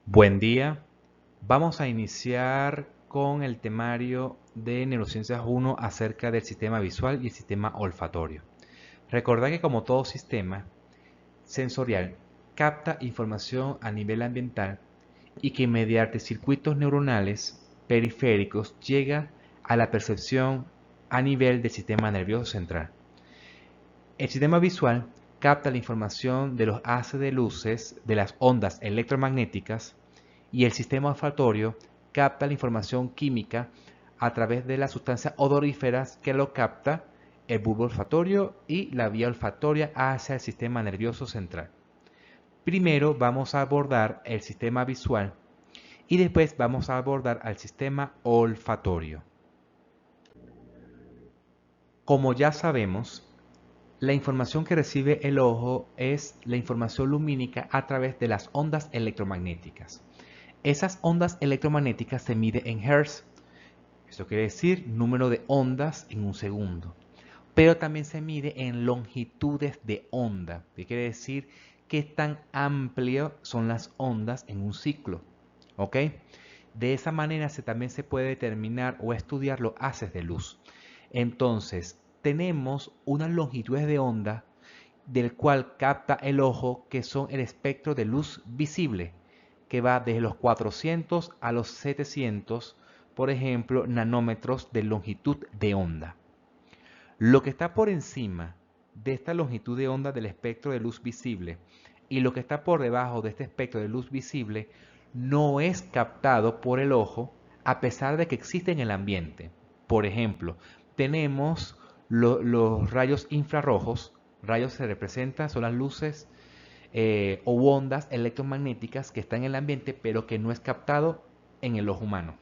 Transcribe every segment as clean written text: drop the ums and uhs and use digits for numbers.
Buen día. Vamos a iniciar con el temario de Neurociencias 1 acerca del sistema visual y el sistema olfatorio. Recordad que como todo sistema sensorial capta información a nivel ambiental y que mediante circuitos neuronales periféricos llega a la percepción a nivel del sistema nervioso central. El sistema visual capta la información de los haces de luces de las ondas electromagnéticas y el sistema olfatorio capta la información química a través de las sustancias odoríferas que lo capta el bulbo olfatorio y la vía olfatoria hacia el sistema nervioso central. Primero vamos a abordar el sistema visual y después vamos a abordar al sistema olfatorio. Como ya sabemos, la información que recibe el ojo es la información lumínica a través de las ondas electromagnéticas. Esas ondas electromagnéticas se miden en Hertz. Esto quiere decir número de ondas en un segundo. Pero también se mide en longitudes de onda, que quiere decir qué tan amplias son las ondas en un ciclo. ¿Ok? De esa manera también se puede determinar o estudiar los haces de luz. Entonces, tenemos unas longitudes de onda del cual capta el ojo, que son el espectro de luz visible, que va desde los 400 a los 700, por ejemplo, nanómetros de longitud de onda. Lo que está por encima de esta longitud de onda del espectro de luz visible y lo que está por debajo de este espectro de luz visible no es captado por el ojo a pesar de que existe en el ambiente. Por ejemplo, tenemos los rayos infrarrojos. Rayos se representan, son las luces o ondas electromagnéticas que están en el ambiente pero que no es captado en el ojo humano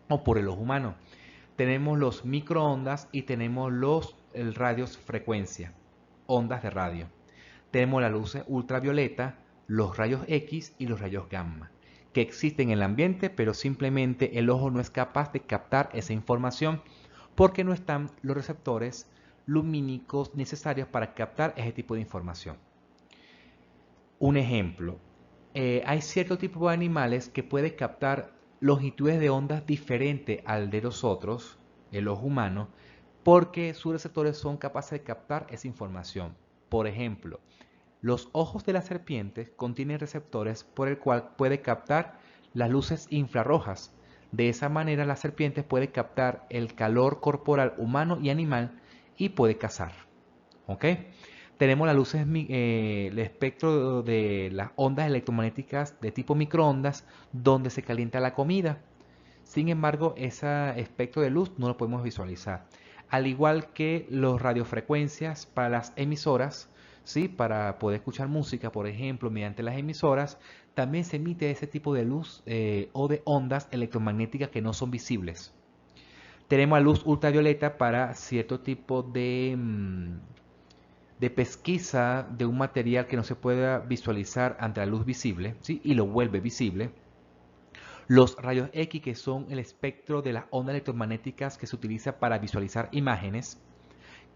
o por el ojo humano. Tenemos los microondas y tenemos los radios frecuencia, ondas de radio. Tenemos las luces ultravioleta, los rayos X y los rayos gamma, que existen en el ambiente, pero simplemente el ojo no es capaz de captar esa información porque no están los receptores lumínicos necesarios para captar ese tipo de información. Un ejemplo, hay cierto tipo de animales que pueden captar longitudes de ondas diferentes al de los otros, el ojo humano, porque sus receptores son capaces de captar esa información. Por ejemplo, los ojos de las serpientes contienen receptores por el cual puede captar las luces infrarrojas. De esa manera la serpiente puede captar el calor corporal humano y animal y puede cazar. ¿Ok? Tenemos las luces, el espectro de las ondas electromagnéticas de tipo microondas, donde se calienta la comida. Sin embargo, ese espectro de luz no lo podemos visualizar. Al igual que los radiofrecuencias para las emisoras, ¿sí? Para poder escuchar música, por ejemplo, mediante las emisoras, también se emite ese tipo de luz o de ondas electromagnéticas que no son visibles. Tenemos la luz ultravioleta para cierto tipo de pesquisa de un material que no se pueda visualizar ante la luz visible, ¿sí? Y lo vuelve visible. Los rayos X, que son el espectro de las ondas electromagnéticas que se utiliza para visualizar imágenes,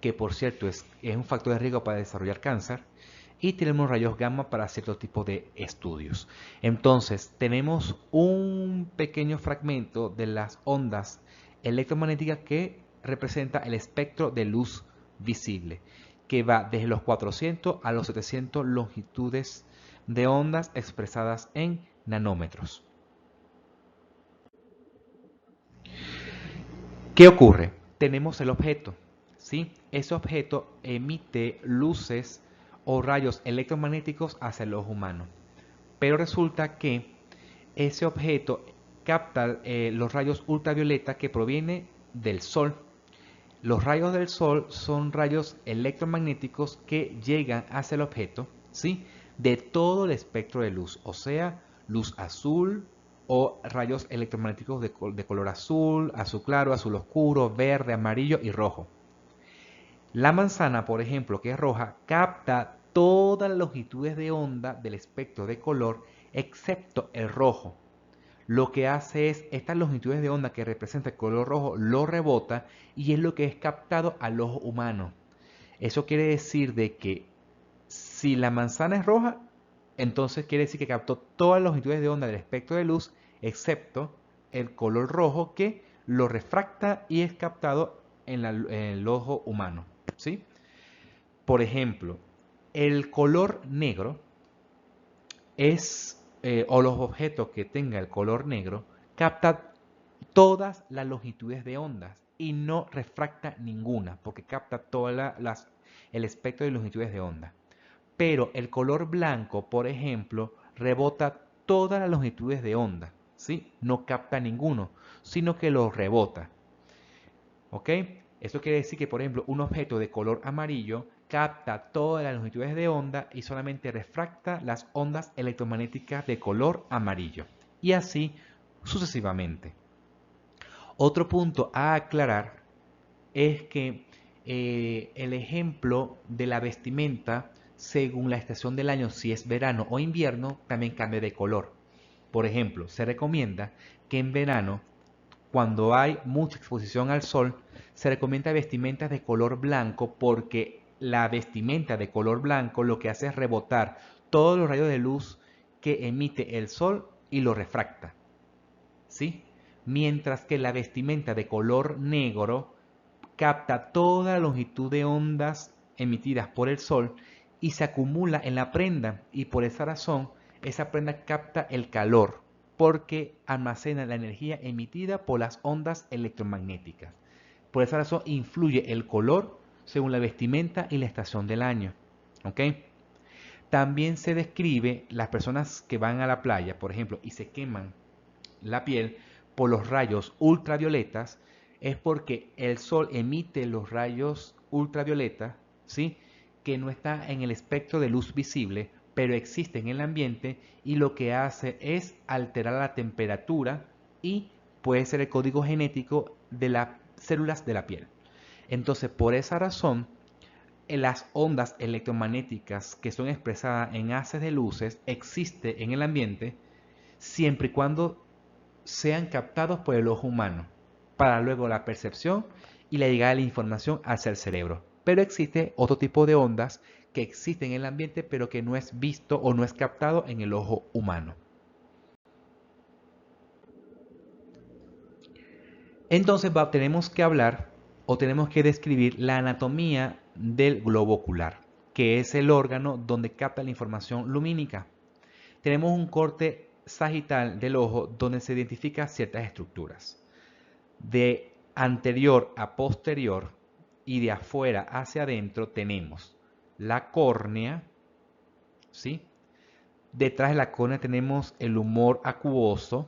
que por cierto es un factor de riesgo para desarrollar cáncer. Y tenemos rayos gamma para ciertos tipos de estudios. Entonces, tenemos un pequeño fragmento de las ondas electromagnéticas que representa el espectro de luz visible, que va desde los 400 a los 700 longitudes de ondas expresadas en nanómetros. ¿Qué ocurre? Tenemos el objeto, ¿sí? Ese objeto emite luces o rayos electromagnéticos hacia el ojo humano. Pero resulta que ese objeto capta los rayos ultravioleta que provienen del sol. Los rayos del sol son rayos electromagnéticos que llegan hacia el objeto, ¿sí? De todo el espectro de luz, o sea, luz azul o rayos electromagnéticos de color azul, azul claro, azul oscuro, verde, amarillo y rojo. La manzana, por ejemplo, que es roja, capta todas las longitudes de onda del espectro de color excepto el rojo. Lo que hace es estas longitudes de onda que representa el color rojo lo rebota y es lo que es captado al ojo humano. Eso quiere decir de que si la manzana es roja, Entonces quiere decir que captó todas las longitudes de onda del espectro de luz, excepto el color rojo que lo refracta y es captado en el ojo humano, ¿sí? Por ejemplo, el color negro o los objetos que tenga el color negro, capta todas las longitudes de ondas y no refracta ninguna, porque capta el espectro de longitudes de onda. Pero el color blanco, por ejemplo, rebota todas las longitudes de onda, ¿sí? No capta ninguno, sino que lo rebota. ¿Ok? Esto quiere decir que, por ejemplo, un objeto de color amarillo capta todas las longitudes de onda y solamente refracta las ondas electromagnéticas de color amarillo. Y así sucesivamente. Otro punto a aclarar es que el ejemplo de la vestimenta, según la estación del año, si es verano o invierno, también cambia de color. Por ejemplo, se recomienda que en verano, cuando hay mucha exposición al sol, se recomienda vestimentas de color blanco porque la vestimenta de color blanco lo que hace es rebotar todos los rayos de luz que emite el sol y lo refracta, ¿sí? Mientras que la vestimenta de color negro capta toda la longitud de ondas emitidas por el sol y se acumula en la prenda, y por esa razón esa prenda capta el calor porque almacena la energía emitida por las ondas electromagnéticas. Por esa razón influye el color según la vestimenta y la estación del año. ¿Ok? También se describe las personas que van a la playa, por ejemplo, y se queman la piel por los rayos ultravioletas, es porque el sol emite los rayos ultravioletas, ¿sí? Que no están en el espectro de luz visible, pero existen en el ambiente y lo que hace es alterar la temperatura y puede ser el código genético de las células de la piel. Entonces, por esa razón, las ondas electromagnéticas que son expresadas en haces de luces existen en el ambiente siempre y cuando sean captados por el ojo humano, para luego la percepción y la llegada de la información hacia el cerebro. Pero existe otro tipo de ondas que existen en el ambiente pero que no es visto o no es captado en el ojo humano. Entonces tenemos que hablar o tenemos que describir la anatomía del globo ocular, que es el órgano donde capta la información lumínica. Tenemos un corte sagital del ojo donde se identifican ciertas estructuras. De anterior a posterior y de afuera hacia adentro tenemos la córnea, ¿sí? Detrás de la córnea tenemos el humor acuoso.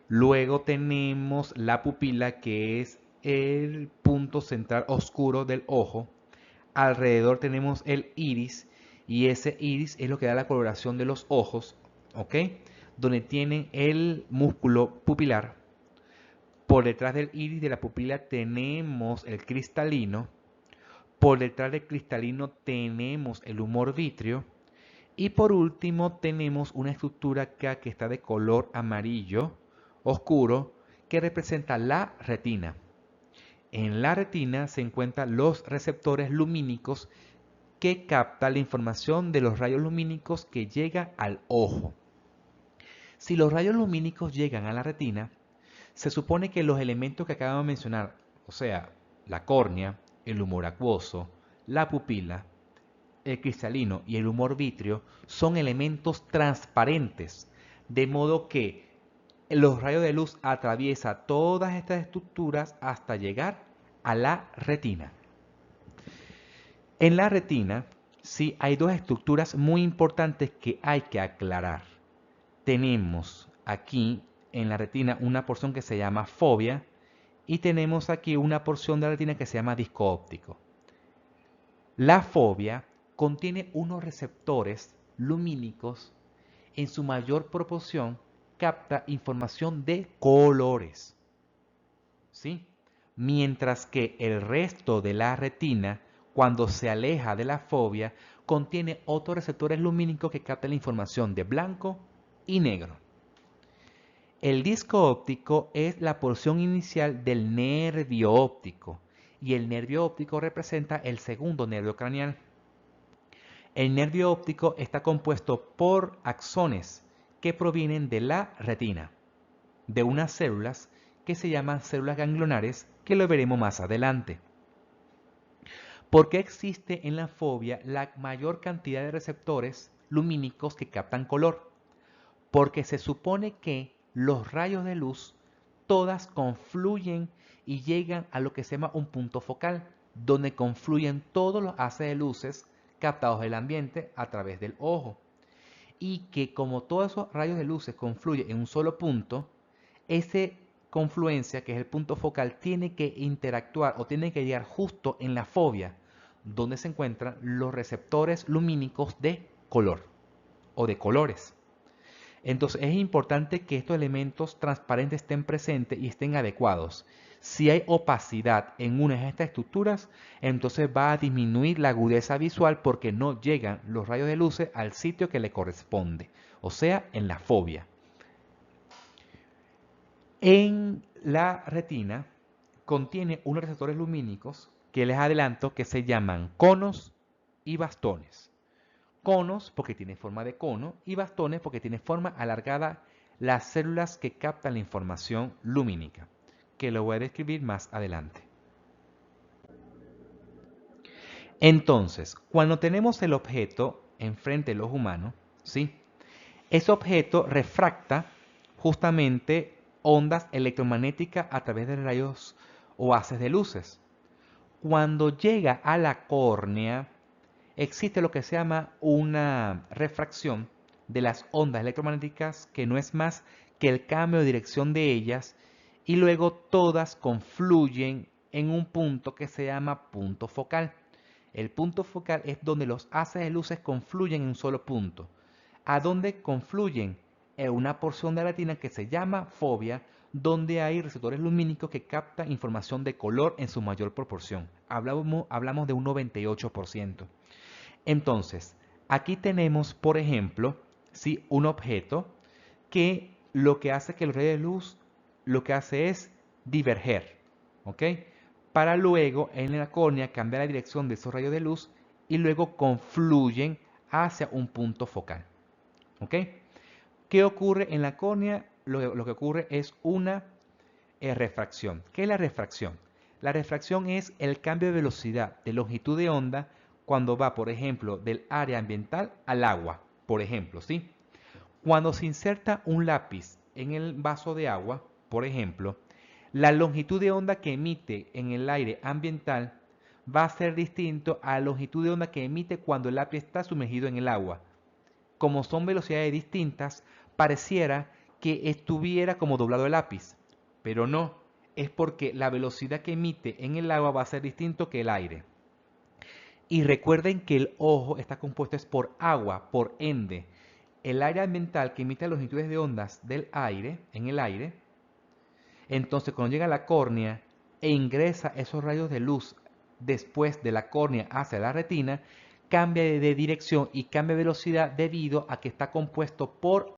Luego tenemos la pupila, que es el punto central oscuro del ojo. Alrededor tenemos el iris y ese iris es lo que da la coloración de los ojos, ¿ok? Donde tienen el músculo pupilar. Por detrás del iris de la pupila tenemos el cristalino. Por detrás del cristalino tenemos el humor vítreo. Y por último tenemos una estructura acá que está de color amarillo oscuro que representa la retina. En la retina se encuentran los receptores lumínicos que captan la información de los rayos lumínicos que llegan al ojo. Si los rayos lumínicos llegan a la retina, se supone que los elementos que acabamos de mencionar, o sea, la córnea, el humor acuoso, la pupila, el cristalino y el humor vítreo, son elementos transparentes, de modo que los rayos de luz atraviesan todas estas estructuras hasta llegar a la retina. En la retina, sí hay dos estructuras muy importantes que hay que aclarar. Tenemos aquí en la retina una porción que se llama fovea y tenemos aquí una porción de la retina que se llama disco óptico. La fovea contiene unos receptores lumínicos, en su mayor proporción capta información de colores, ¿sí? Mientras que el resto de la retina, cuando se aleja de la fovea, contiene otros receptores lumínicos que captan la información de blanco y negro. El disco óptico es la porción inicial del nervio óptico y el nervio óptico representa el segundo nervio craneal. El nervio óptico está compuesto por axones que provienen de la retina, de unas células que se llaman células ganglionares, que lo veremos más adelante. ¿Por qué existe en la fobia la mayor cantidad de receptores lumínicos que captan color? Porque se supone que los rayos de luz todas confluyen y llegan a lo que se llama un punto focal, donde confluyen todos los haces de luces captados del ambiente a través del ojo. Y que como todos esos rayos de luces confluyen en un solo punto, esa confluencia, que es el punto focal, tiene que interactuar o tiene que llegar justo en la fobia, donde se encuentran los receptores lumínicos de color o de colores. Entonces es importante que estos elementos transparentes estén presentes y estén adecuados. Si hay opacidad en una de estas estructuras, entonces va a disminuir la agudeza visual porque no llegan los rayos de luces al sitio que le corresponde, o sea, en la fobia. En la retina contiene unos receptores lumínicos que les adelanto que se llaman conos y bastones. Conos porque tiene forma de cono y bastones porque tiene forma alargada las células que captan la información lumínica, que lo voy a describir más adelante. Entonces, cuando tenemos el objeto enfrente de los humanos, ¿sí? Ese objeto refracta justamente ondas electromagnéticas a través de rayos o haces de luces. Cuando llega a la córnea, existe lo que se llama una refracción de las ondas electromagnéticas, que no es más que el cambio de dirección de ellas, y luego todas confluyen en un punto que se llama punto focal. El punto focal es donde los haces de luces confluyen en un solo punto. ¿A dónde confluyen? En una porción de la retina que se llama fobia, donde hay receptores lumínicos que captan información de color en su mayor proporción. Hablamos de un 98%. Entonces, aquí tenemos, por ejemplo, ¿sí? Un objeto que lo que hace que el rayo de luz lo que hace es diverger, ¿ok? Para luego en la córnea cambiar la dirección de esos rayos de luz y luego confluyen hacia un punto focal, ¿ok? ¿Qué ocurre en la córnea? Lo que ocurre es una refracción. ¿Qué es la refracción? La refracción es el cambio de velocidad de longitud de onda cuando va, por ejemplo, del área ambiental al agua, por ejemplo, ¿sí? Cuando se inserta un lápiz en el vaso de agua, por ejemplo, la longitud de onda que emite en el aire ambiental va a ser distinto a la longitud de onda que emite cuando el lápiz está sumergido en el agua. Como son velocidades distintas, pareciera que estuviera como doblado el lápiz, pero no, es porque la velocidad que emite en el agua va a ser distinto que el aire. Y recuerden que el ojo está compuesto es por agua, por ende. El área ambiental que emite las longitudes de ondas del aire, en el aire, entonces cuando llega a la córnea e ingresa esos rayos de luz después de la córnea hacia la retina, cambia de dirección y cambia de velocidad debido a que está compuesto por